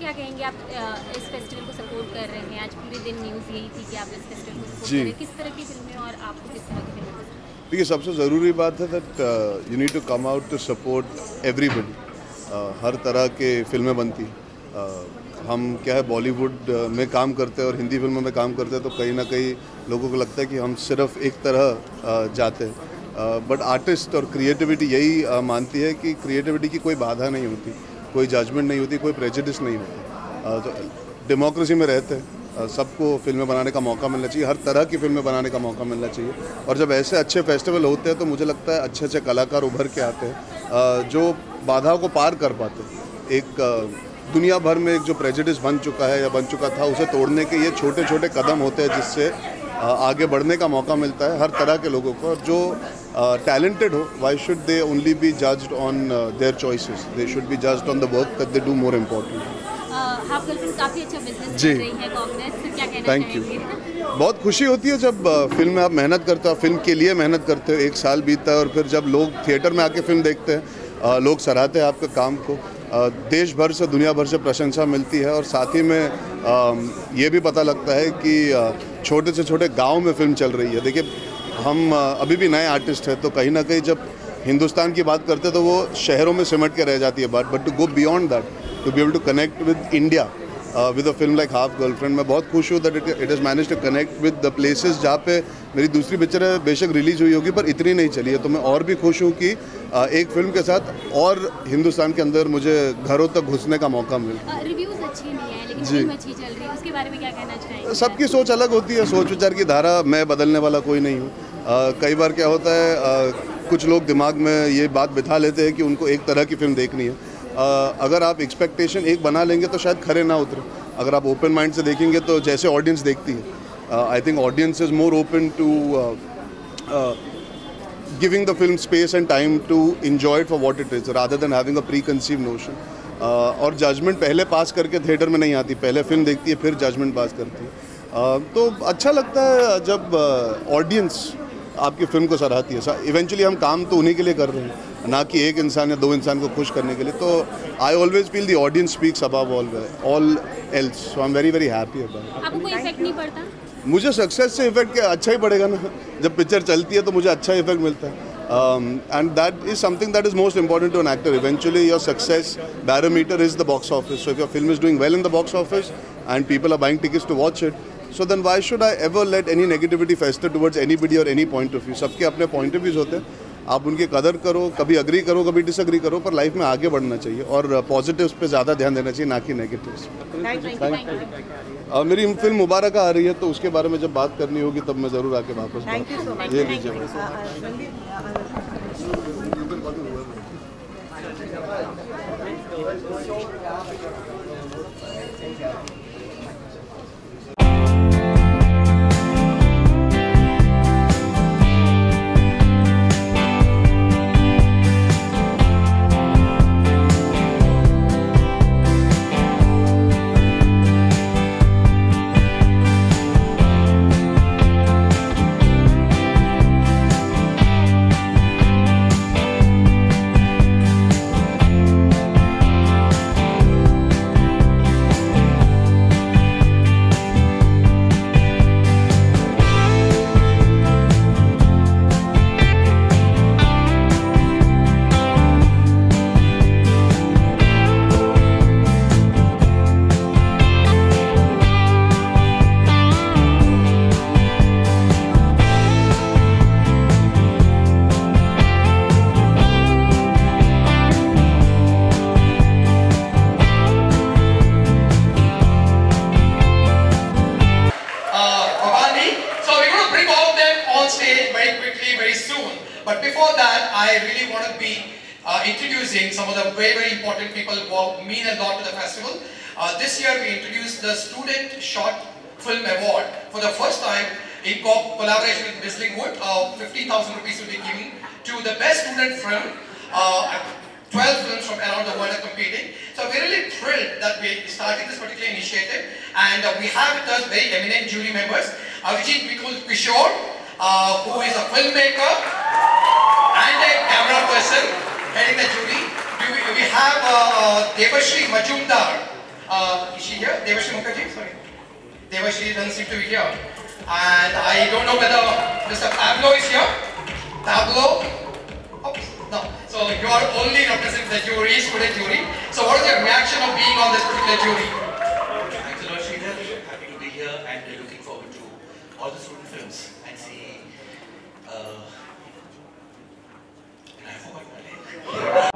क्या कहेंगे आप इस फेस्टिवल को सपोर्ट कर रहे हैं? आज पूरे दिन न्यूज़ यही थी कि आप इस फेस्टिवल को सपोर्ट कर रहे हैं। किस तरह की फिल्में और आपको किस तरह की फिल्में? देखिए, सबसे ज़रूरी बात है that you need to come out to support everybody. हर तरह के फिल्में बनती हम क्या है बॉलीवुड में काम करते हैं और हिंदी फिल्मों में काम करते हैं, तो कहीं ना कहीं लोगों को लगता है कि हम सिर्फ एक तरह जाते हैं। बट आर्टिस्ट और क्रिएटिविटी यही मानती है कि क्रिएटिविटी की कोई बाधा नहीं होती, कोई जजमेंट नहीं होती, कोई प्रेजुडिस नहीं होती। तो डेमोक्रेसी में रहते हैं, सबको फिल्में बनाने का मौका मिलना चाहिए, हर तरह की फिल्में बनाने का मौका मिलना चाहिए। और जब ऐसे अच्छे फेस्टिवल होते हैं तो मुझे लगता है अच्छे अच्छे कलाकार उभर के आते हैं जो बाधाओं को पार कर पाते हैं। एक दुनिया भर में एक जो प्रेजुडिस बन चुका है या बन चुका था, उसे तोड़ने के ये छोटे छोटे कदम होते हैं जिससे आगे बढ़ने का मौका मिलता है हर तरह के लोगों को। और जो टैलेंटेड हो, why should they only B judged on their choices, they should be judged on the work that they do more important. Half girlfriend काफ़ी अच्छा बिजनेस कर रही है कांग्रेस, क्या कहना थैंक यू। बहुत खुशी होती है जब फिल्म में आप मेहनत करते हो, फिल्म के लिए मेहनत करते हो, एक साल बीतता है और फिर जब लोग थिएटर में आके फिल्म देखते हैं, लोग सराहते हैं आपके काम को, देश भर से दुनिया भर से प्रशंसा मिलती है। और साथ ही में ये भी पता लगता है कि छोटे से छोटे गांव में फिल्म चल रही है। देखिए, हम अभी भी नए आर्टिस्ट हैं, तो कहीं ना कहीं जब हिंदुस्तान की बात करते हैं तो वो शहरों में सिमट के रह जाती है बात। But to go beyond that, to be able to connect with India with a film like half girlfriend, मैं बहुत खुश हूँ that it has manage to connect with the places जहाँ पे मेरी दूसरी पिक्चर है बेशक रिलीज हुई होगी पर इतनी नहीं चली है। तो मैं और भी खुश हूँ कि एक फिल्म के साथ और हिंदुस्तान के अंदर मुझे घरों तक घुसने का मौका मिला। रिव्यूज अच्छे नहीं है लेकिन फिल्म अच्छी चल रही है, उसके बारे में क्या कहना चाहेंगे? सबकी सोच अलग होती है, सोच विचार की धारा मैं बदलने वाला कोई नहीं हूँ। कई बार क्या होता है, कुछ लोग दिमाग में ये बात बिठा लेते हैं कि उनको एक तरह की फिल्म देखनी है। अगर आप एक्सपेक्टेशन एक बना लेंगे तो शायद खरे ना उतरे। अगर आप ओपन माइंड से देखेंगे तो जैसे ऑडियंस देखती है, I think audience is more open to giving the film space and time to enjoy it for what it is rather than having a preconceived notion। और जजमेंट पहले पास करके थिएटर में नहीं आती, पहले फिल्म देखती है फिर जजमेंट पास करती है। तो अच्छा लगता है जब ऑडियंस आपकी फिल्म को सराहती है। इवेंचुअली हम काम तो उन्हीं के लिए कर रहे हैं, ना कि एक इंसान या दो इंसान को खुश करने के लिए। तो I always feel the audience speaks above all else, so I am very very happy about. आपको कोई इफेक्ट नहीं पड़ता? मुझे सक्सेस से इफेक्ट अच्छा ही पड़ेगा ना, जब पिक्चर चलती है तो मुझे अच्छा इफेक्ट मिलता है। And that is something that is most important to an actor. Eventually your success barometer is the box office. So if your film is doing well in the box office and people are buying tickets to watch it, so then why should I ever let any negativity fester towards anybody or any point of view? सबके अपने point of views होते हैं, आप उनकी कदर करो, कभी agree करो कभी डिसअग्री करो, पर लाइफ में आगे बढ़ना चाहिए और पॉजिटिव्स पे ज़्यादा ध्यान देना चाहिए, ना कि नेगेटिव्स। मेरी फिल्म मुबारक आ रही है तो उसके बारे में जब बात करनी होगी तब मैं ज़रूर आके वापस ये लीजिए। But before that, I really want to be introducing some of the very, very important people who mean a lot to the festival. This year we introduced the Student Short Film Award for the first time in collaboration with Whistling Wood. 15,000 rupees will be given to the best student film. 12 films from around the world are competing. So we're really thrilled that we started this particular initiative, and we have with us very eminent jury members. Avijit Kishore, who is a filmmaker and a camera person heading the jury. We have Devashri Majumdar, Is she here? Devashri Mukherjee? Sorry. Devashri doesn't seem to be here. And I don't know whether Mr. Pablo is here. Pablo? Oops, no. So you are only representing the jury, student jury. So what is your reaction of being on this particular jury? Thanks a lot, Sridhar. Happy to be here and looking forward to all the student films and see. And I forgot my name.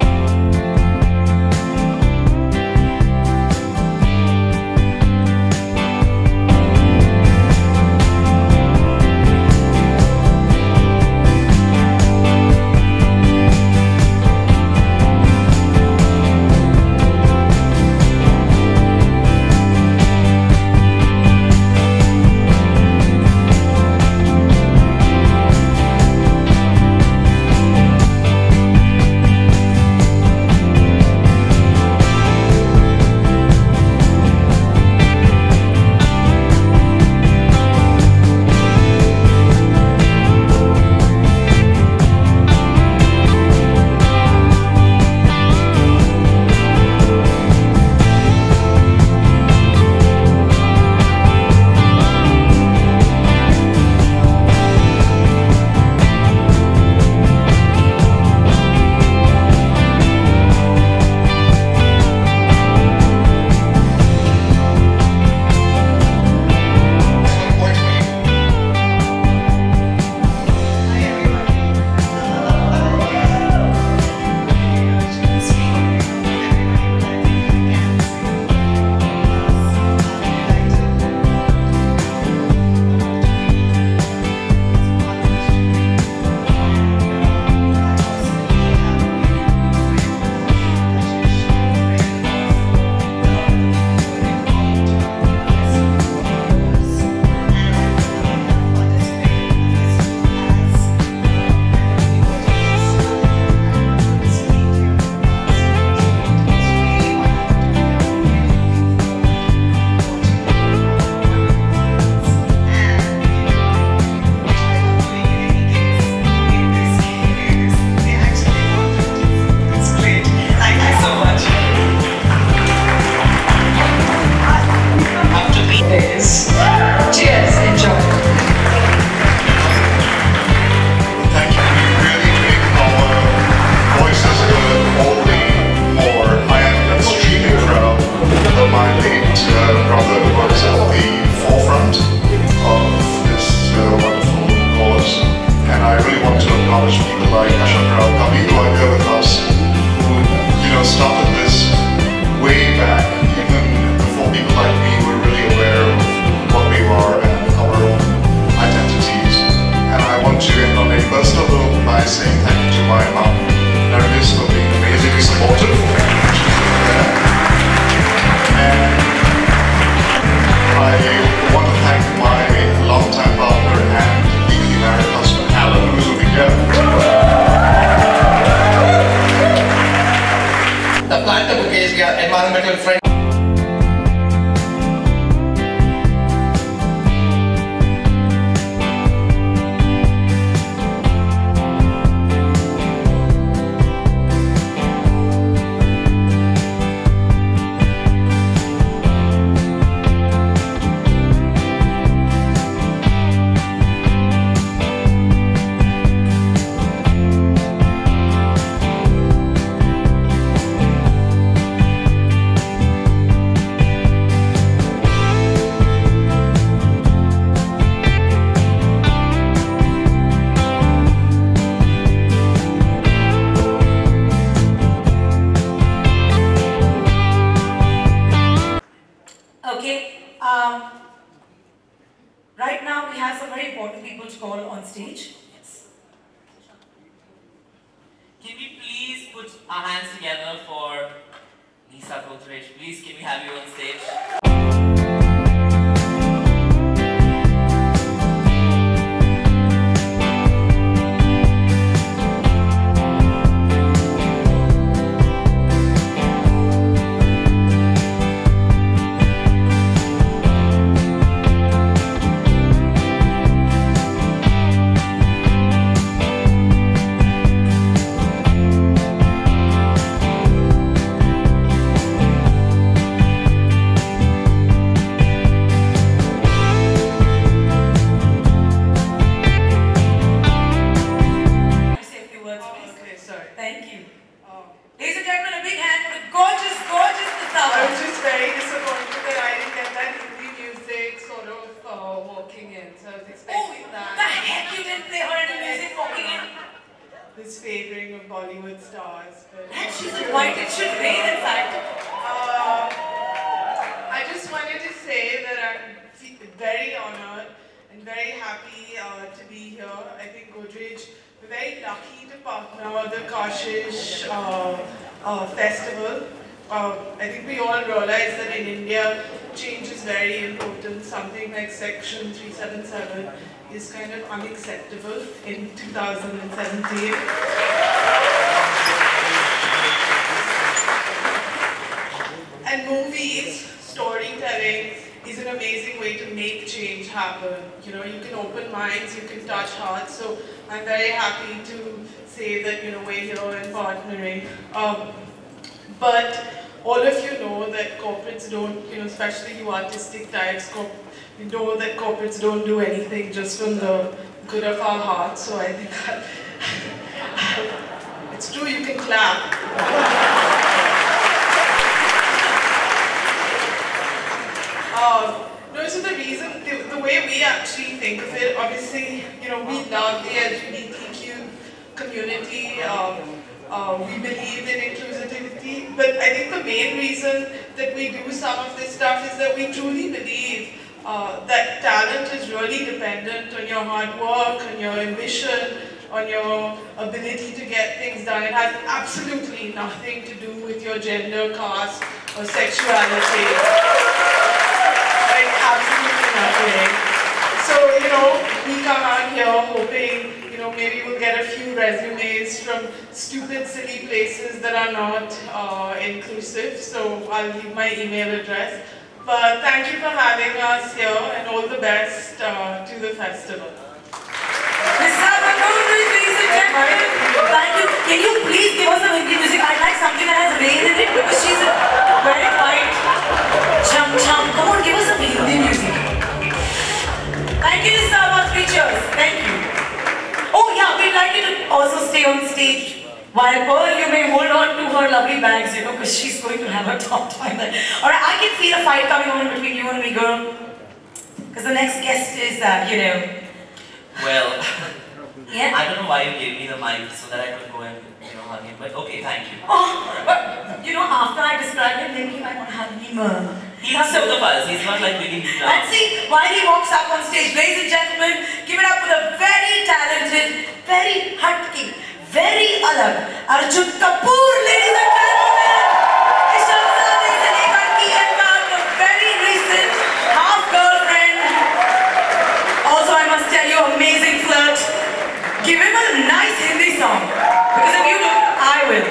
environmental friendly. Okay, right now we have some very important people to call on stage. Yes. Can we please put our hands together for Nisa Kothresh? Please, can we have you on stage? right? It should rain, in fact. I just wanted to say that I'm very honored and very happy to be here. I think Godrej, we're very lucky to partner with the Kashish festival. I think we all realize that in India, change is very important. Something like Section 377 is kind of unacceptable in 2017. And movies, storytelling is an amazing way to make change happen. You know, you can open minds, you can touch hearts. So I'm very happy to say that, you know, we're here and partnering. But all of you know that corporates don't, you know, especially you artistic types, you know that corporates don't do anything just from the good of our hearts. So I think that it's true, you can clap. No, so the reason, the way we actually think of it, obviously, you know, we love the LGBTQ community. We believe in inclusivity, but I think the main reason that we do some of this stuff is that we truly believe that talent is really dependent on your hard work, on your ambition, on your ability to get things done. It has absolutely nothing to do with your gender, caste, or sexuality. Like, absolutely nothing. So, you know, we come out here hoping, you know, maybe we'll get a few resumes from stupid, silly places that are not inclusive. So I'll leave my email address. But thank you for having us here and all the best to the festival. Ladies and gentlemen, thank you. Can you please give us some Hindi music? I'd like something that has rain in it because she's very white. Chum chum. Come on, give us some Hindi music. Thank you, Mr. Abbas. Features. Thank you. Oh yeah, we'd like you to also stay on stage. While Pearl, you may hold on to her lovely bags, you know, because she's going to have her top time. Alright, I can feel a fight coming on between you and me, girl. Because the next guest is, you know. Well, yeah? I don't know why you gave me the mic so that I could go and, you know, hug him, but okay, thank you. Oh, but, you know, after I describe him, maybe he might want to hug me more. He has both of us, he's not like Willie Beaton. Let's see, while he walks up on stage, ladies and gentlemen, give it up for the very talented, very hardworking, very alag, Arjun Kapoor, ladies and gentlemen! Ishamzade se lekar Kian Khan, the very recent half-girlfriend. Also, I must tell you, amazing flirt. Give him a nice Hindi song. Because if you do, I will.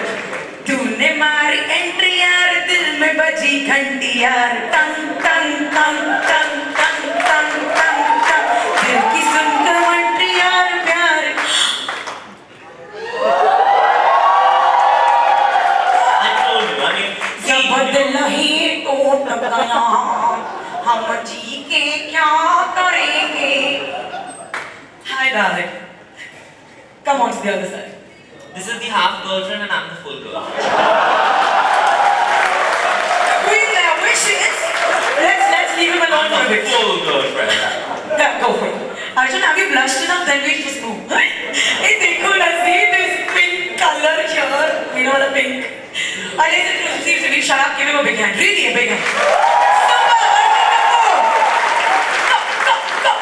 तूने मारी entry यार दिल में बजी घंटी यार टंग टंग टंग टंग टंग टंग टंग टंग दिल की सुनकर मंटी यार प्यार जब दिल ही टूट गया हम जी के क्या करेंगे Hi darling, come on to the other side. This is the half girlfriend and I'm the full girlfriend. With their wishes, let's leave him alone for a bit. Full girlfriend. Yeah, go for it. Arjun, have you blushed enough? Then we'll just move. Hey, dekho na, see this pink color here. You know the pink. Seriously, shut up. Give him a big hand. Really a big hand. Super, go.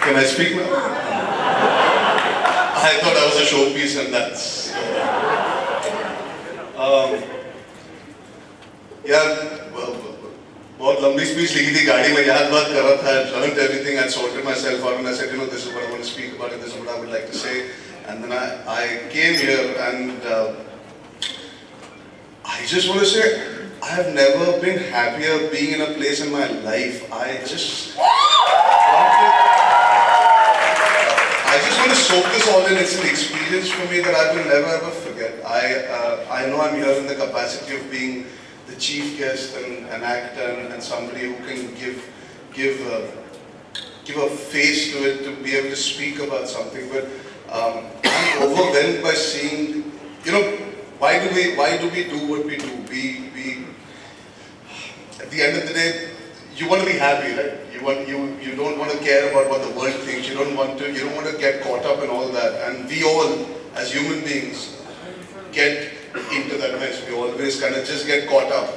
Can I speak now? I thought I was a showpiece and that's... बहुत लंबी speech लिखी थी गाड़ी में याद बात कर रहा था I learned everything I sorted myself out and I said you know this is what I want to speak about and this is what I would like to say and then I came here and I just want to say I have never been happier being in a place in my life I just want to soak this all in. It's an experience for me that I will never ever forget. I know I'm here in the capacity of being the chief guest and an actor and somebody who can give a face to it to be able to speak about something. But I'm overwhelmed by seeing, you know, why do we do what we do? We at the end of the day, you want to be happy, right? You don't want to care about what the world thinks. You don't want to get caught up in all that. And we all, as human beings, get into that mess. We always kind of just get caught up.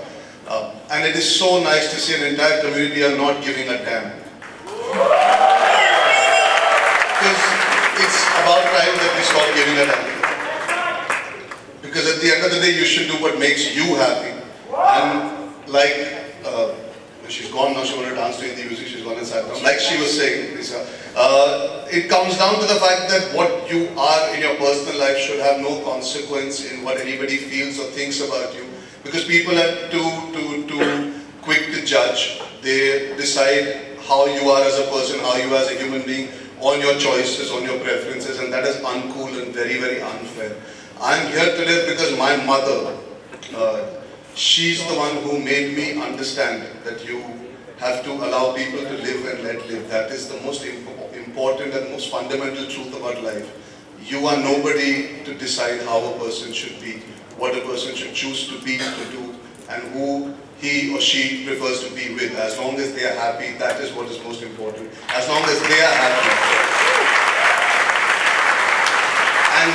And it is so nice to see an entire community are not giving a damn. Because it's about time that we stop giving a damn. Because at the end of the day, you should do what makes you happy. And like, she's gone now, she wanted to dance to Hindi music, she's gone and sat down. Like she was saying, Lisa, it comes down to the fact that what you are in your personal life should have no consequence in what anybody feels or thinks about you. Because people are too quick to judge. They decide how you are as a person, how you are as a human being, on your choices, on your preferences, and that is uncool and very, very unfair. I'm here today because my mother, she's the one who made me understand that you have to allow people to live and let live. That is the most important and most fundamental truth about life. You are nobody to decide how a person should be, what a person should choose to be, to do, and who he or she prefers to be with. As long as they are happy, that is what is most important. As long as they are happy. And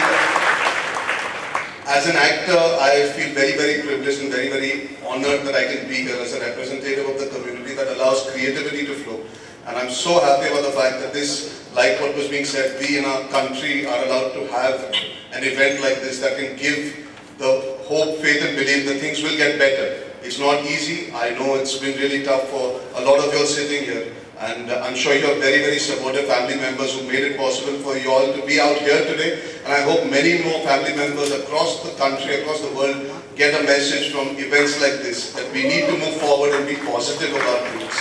as an actor, I feel very, very privileged and very, very honored that I can be here as a representative of the community that allows creativity to flow. And I'm so happy about the fact that this, like what was being said, we in our country are allowed to have an event like this that can give the hope, faith and belief that things will get better. It's not easy. I know it's been really tough for a lot of you all sitting here. And I'm sure you have very, very supportive family members who made it possible for you all to be out here today. And I hope many more family members across the country, across the world, get a message from events like this, that we need to move forward and be positive about things.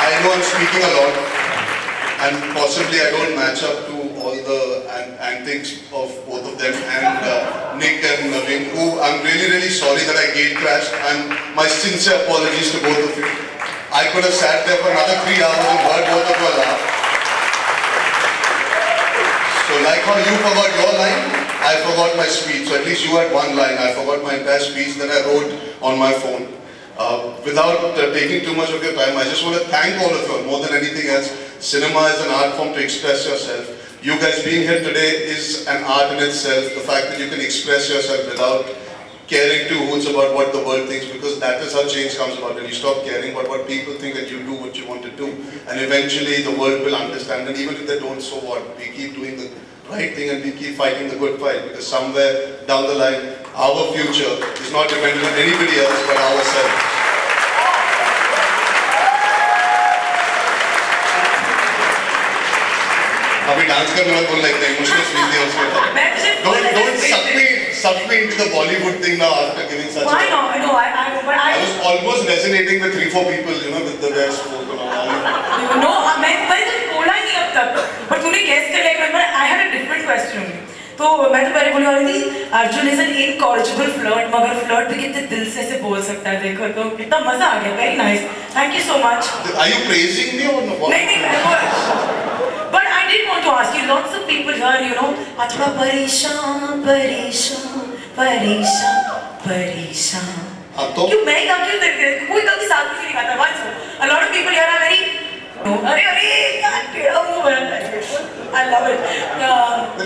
I know I'm speaking a lot, and possibly I don't match up to all the antics of both of them, and Nick and Naveen, who I'm really, really sorry that I gate crashed, and my sincere apologies to both of you. I could have sat there for another 3 hours and heard both of you laugh. So like how you forgot your line, I forgot my speech. So at least you had one line. I forgot my entire speech that I wrote on my phone. Without taking too much of your time, I just want to thank all of you more than anything else. Cinema is an art form to express yourself. You guys being here today is an art in itself. The fact that you can express yourself without caring two hoots about what the world thinks, because that is how change comes about. When you stop caring about what people think and you do what you want to do, and eventually the world will understand. And even if they don't, so what? We keep doing the right thing and we keep fighting the good fight, because somewhere down the line, our future is not dependent on anybody else but ourselves. अभी dance करने में बोल लगता है emotional feel दिया उसमें don't suck me into the Bollywood thing now after giving such why not I was almost resonating with 3-4 people, you know, with the way I spoke and all. no मैं तो बोला ही नहीं अब तक, पर तूने guess कर लिया. Remember I had a different question. तो मैं तो पहले बोलने वाली थी Arjun is an incorrigible flirt, मगर flirt भी कितने दिल से ऐसे बोल सकता है. देखो तो कितना मजा आ गया. Very nice. Thank you so much. Are you praising me or no? नहीं But I did want to ask you, lots of people here, you know, थोड़ा परेशान क्यों मैं क्या क्यों देख रहे कोई कभी साथ में नहीं खाता. Once a lot of people here are very अरे यार टेढ़ा मुंह है. I love it.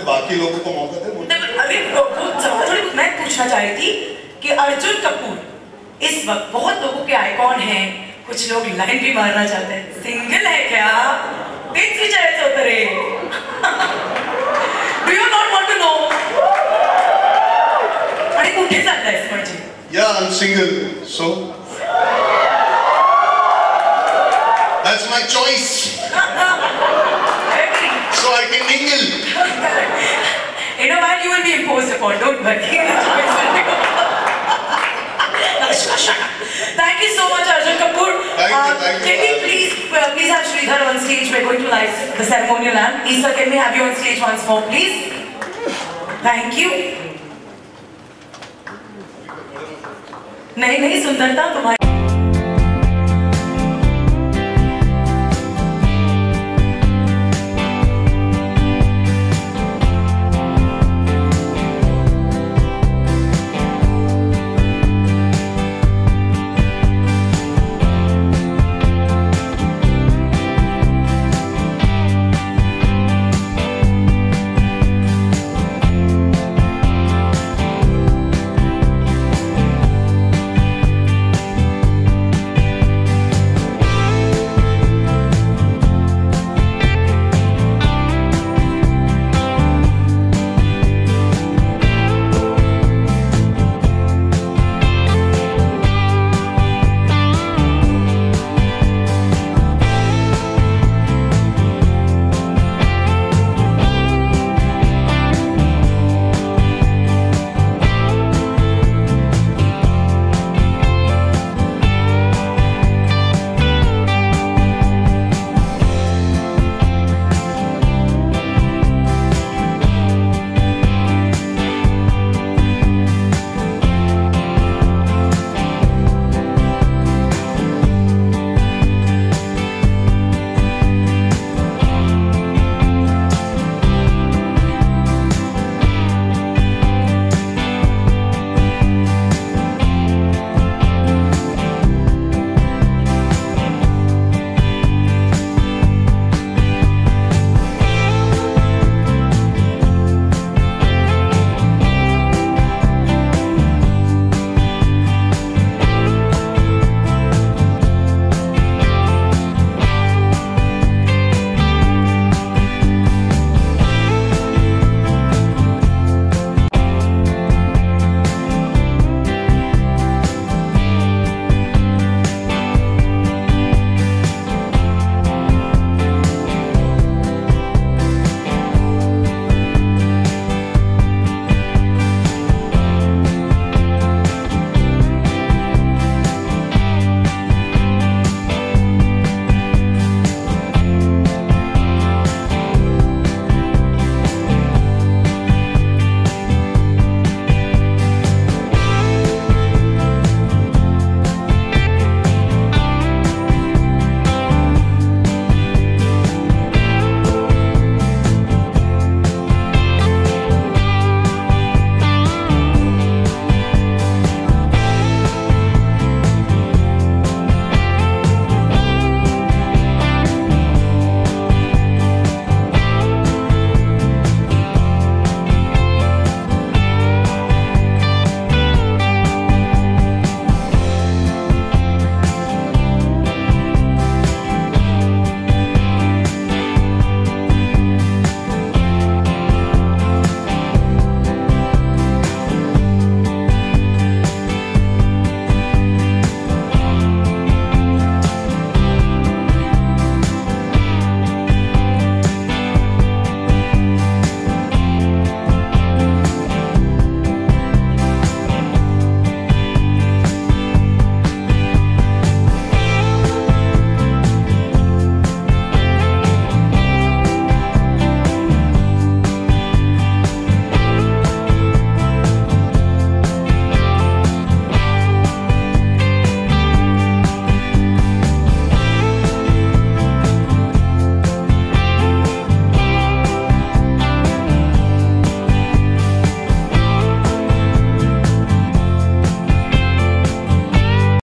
बाकी लोगों को मौका दे. अरे थोड़ी मैं पूछना चाह रही थी कि अर्जुन कपूर इस वक्त बहुत लोगों के आइकॉन हैं, कुछ लोग लाइन भी मारना चाहते हैं. सिंगल है क्या? Things which are so Do you not want to know? अरे कुठे जाता है इसमें? Yeah, I'm single, so that's my choice. So I can mingle. In a while you will be imposed upon. Don't worry. Thank you so much, Arjun Kapoor. Thank you. Can we please have Sridhar on stage? We're going to light the ceremonial lamp. Isa, can we have you on stage once more, please? Thank you. नहीं सुंदरता तुम्हारी